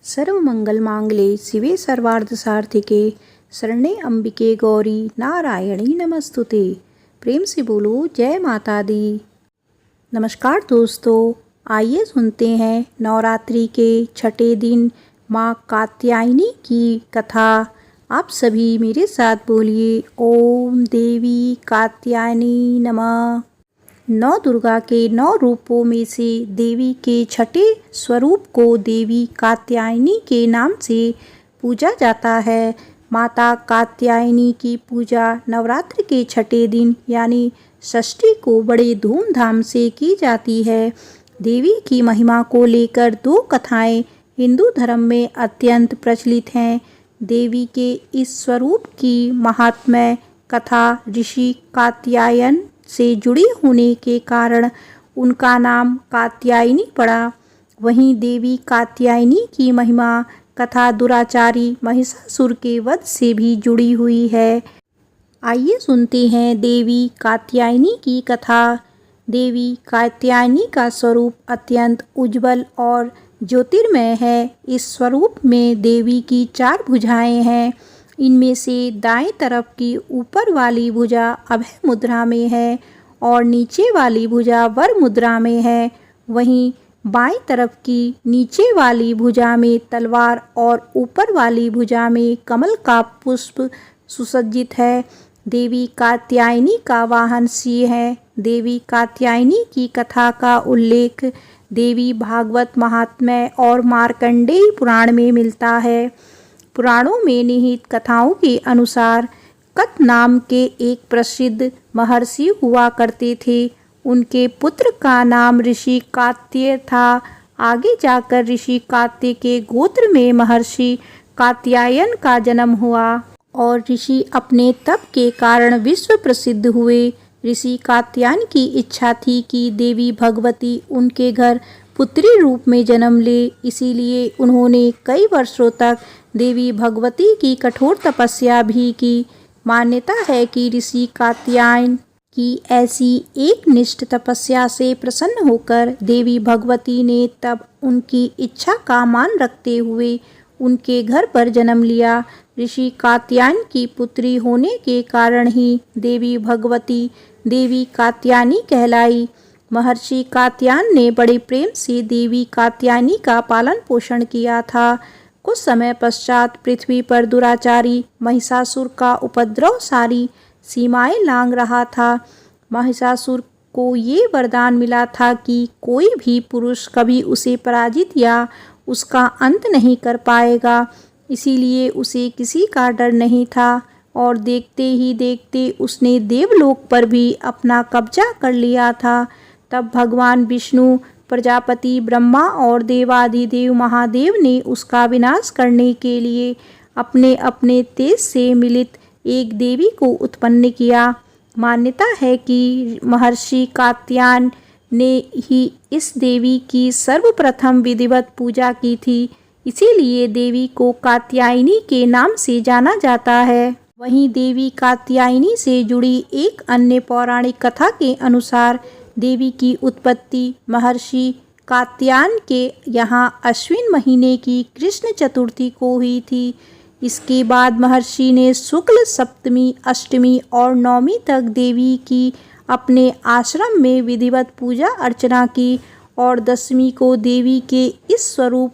सर्वमंगलमांगल्ये शिवे सर्वार्थसाधिके शरण्ये अंबिके गौरी नारायणी नमस्तुते। प्रेम से बोलो जय माता दी। नमस्कार दोस्तों, आइए सुनते हैं नवरात्रि के छठे दिन माँ कात्यायनी की कथा। आप सभी मेरे साथ बोलिए ओम देवी कात्यायनी नमः। नौ दुर्गा के 9 रूपों में से देवी के छठे स्वरूप को देवी कात्यायनी के नाम से पूजा जाता है। माता कात्यायनी की पूजा नवरात्र के छठे दिन यानी षष्ठी को बड़े धूमधाम से की जाती है। देवी की महिमा को लेकर 2 कथाएं हिंदू धर्म में अत्यंत प्रचलित हैं। देवी के इस स्वरूप की महात्म्य कथा ऋषि कात्यायन से जुड़ी होने के कारण उनका नाम कात्यायनी पड़ा। वहीं देवी कात्यायनी की महिमा कथा दुराचारी महिषासुर के वध से भी जुड़ी हुई है। आइए सुनते हैं देवी कात्यायनी की कथा। देवी कात्यायनी का स्वरूप अत्यंत उज्जवल और ज्योतिर्मय है। इस स्वरूप में देवी की 4 भुजाएं हैं। इनमें से दाएं तरफ की ऊपर वाली भुजा अभय मुद्रा में है और नीचे वाली भुजा वर मुद्रा में है। वहीं बाएं तरफ की नीचे वाली भुजा में तलवार और ऊपर वाली भुजा में कमल का पुष्प सुसज्जित है। देवी कात्यायनी का वाहन सिंह है। देवी कात्यायनी की कथा का उल्लेख देवी भागवत महात्म्य और मार्कंडेय पुराण में मिलता है। पुराणों में निहित कथाओं के अनुसार कत नाम के एक प्रसिद्ध महर्षि हुआ करते थे। उनके पुत्र का नाम ऋषि कात्य था। आगे जाकर ऋषि कात्य के गोत्र में महर्षि कात्यायन का जन्म हुआ और ऋषि अपने तप के कारण विश्व प्रसिद्ध हुए। ऋषि कात्यायन की इच्छा थी कि देवी भगवती उनके घर पुत्री रूप में जन्म ले, इसीलिए उन्होंने कई वर्षों तक देवी भगवती की कठोर तपस्या भी की। मान्यता है कि ऋषि कात्यायन की ऐसी एक निष्ठ तपस्या से प्रसन्न होकर देवी भगवती ने तब उनकी इच्छा का मान रखते हुए उनके घर पर जन्म लिया। ऋषि कात्यायन की पुत्री होने के कारण ही देवी भगवती देवी कात्यायनी कहलाई। महर्षि कात्यायन ने बड़े प्रेम से देवी कात्यायनी का पालन पोषण किया था। कुछ समय पश्चात पृथ्वी पर दुराचारी महिषासुर का उपद्रव सारी सीमाएं लांघ रहा था। महिषासुर को ये वरदान मिला था कि कोई भी पुरुष कभी उसे पराजित या उसका अंत नहीं कर पाएगा। इसीलिए उसे किसी का डर नहीं था और देखते ही देखते उसने देवलोक पर भी अपना कब्जा कर लिया था। तब भगवान विष्णु, प्रजापति ब्रह्मा और देवाधिदेव महादेव ने उसका विनाश करने के लिए अपने अपने तेज से मिलित एक देवी को उत्पन्न किया। मान्यता है कि महर्षि कात्यायन ने ही इस देवी की सर्वप्रथम विधिवत पूजा की थी, इसीलिए देवी को कात्यायनी के नाम से जाना जाता है। वहीं देवी कात्यायनी से जुड़ी एक अन्य पौराणिक कथा के अनुसार देवी की उत्पत्ति महर्षि कात्यायन के यहाँ अश्विन महीने की कृष्ण चतुर्थी को हुई थी। इसके बाद महर्षि ने शुक्ल सप्तमी, अष्टमी और नवमी तक देवी की अपने आश्रम में विधिवत पूजा अर्चना की और दशमी को देवी के इस स्वरूप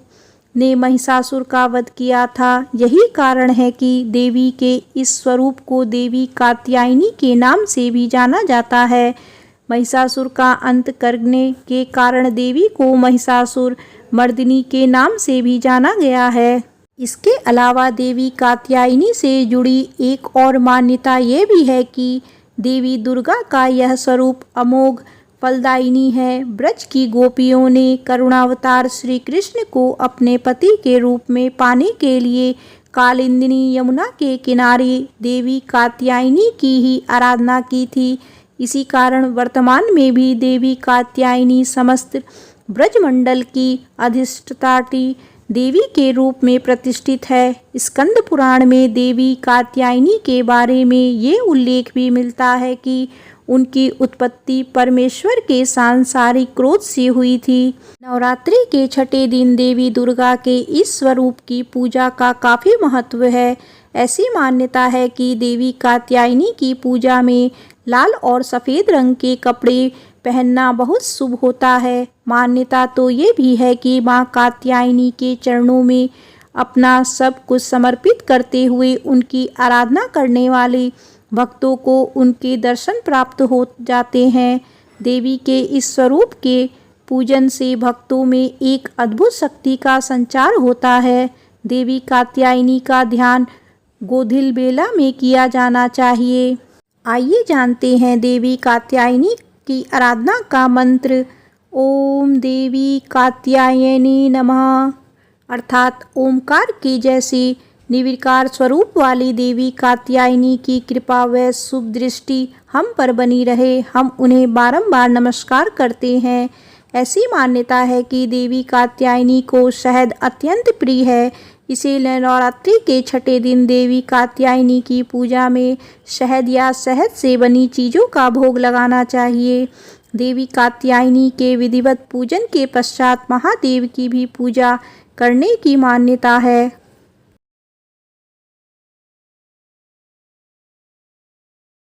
ने महिषासुर का वध किया था। यही कारण है कि देवी के इस स्वरूप को देवी कात्यायनी के नाम से भी जाना जाता है। महिषासुर का अंत करने के कारण देवी को महिषासुर मर्दिनी के नाम से भी जाना गया है। इसके अलावा देवी कात्यायनी से जुड़ी एक और मान्यता ये भी है कि देवी दुर्गा का यह स्वरूप अमोघ फलदायिनी है। ब्रज की गोपियों ने करुणावतार श्री कृष्ण को अपने पति के रूप में पाने के लिए कालिंदिनी यमुना के किनारे देवी कात्यायनी की ही आराधना की थी। इसी कारण वर्तमान में भी देवी कात्यायनी समस्त ब्रजमंडल की अधिष्ठात्री देवी के रूप में प्रतिष्ठित है। स्कंद पुराण में देवी कात्यायनी के बारे में ये उल्लेख भी मिलता है कि उनकी उत्पत्ति परमेश्वर के सांसारिक क्रोध से हुई थी। नवरात्रि के छठे दिन देवी दुर्गा के इस स्वरूप की पूजा का काफ़ी महत्व है। ऐसी मान्यता है कि देवी कात्यायनी की पूजा में लाल और सफ़ेद रंग के कपड़े पहनना बहुत शुभ होता है। मान्यता तो ये भी है कि माँ कात्यायनी के चरणों में अपना सब कुछ समर्पित करते हुए उनकी आराधना करने वाले भक्तों को उनके दर्शन प्राप्त हो जाते हैं। देवी के इस स्वरूप के पूजन से भक्तों में एक अद्भुत शक्ति का संचार होता है। देवी कात्यायनी का ध्यान गोधिल बेला में किया जाना चाहिए। आइए जानते हैं देवी कात्यायनी की आराधना का मंत्र। ओम देवी कात्यायनी नमः, अर्थात ओमकार के जैसे निर्विकार स्वरूप वाली देवी कात्यायनी की कृपा व शुभ दृष्टि हम पर बनी रहे। हम उन्हें बारंबार नमस्कार करते हैं। ऐसी मान्यता है कि देवी कात्यायनी को शहद अत्यंत प्रिय है, इसीलिए नवरात्रि के छठे दिन देवी कात्यायनी की पूजा में शहद या शहद से बनी चीज़ों का भोग लगाना चाहिए। देवी कात्यायनी के विधिवत पूजन के पश्चात महादेव की भी पूजा करने की मान्यता है।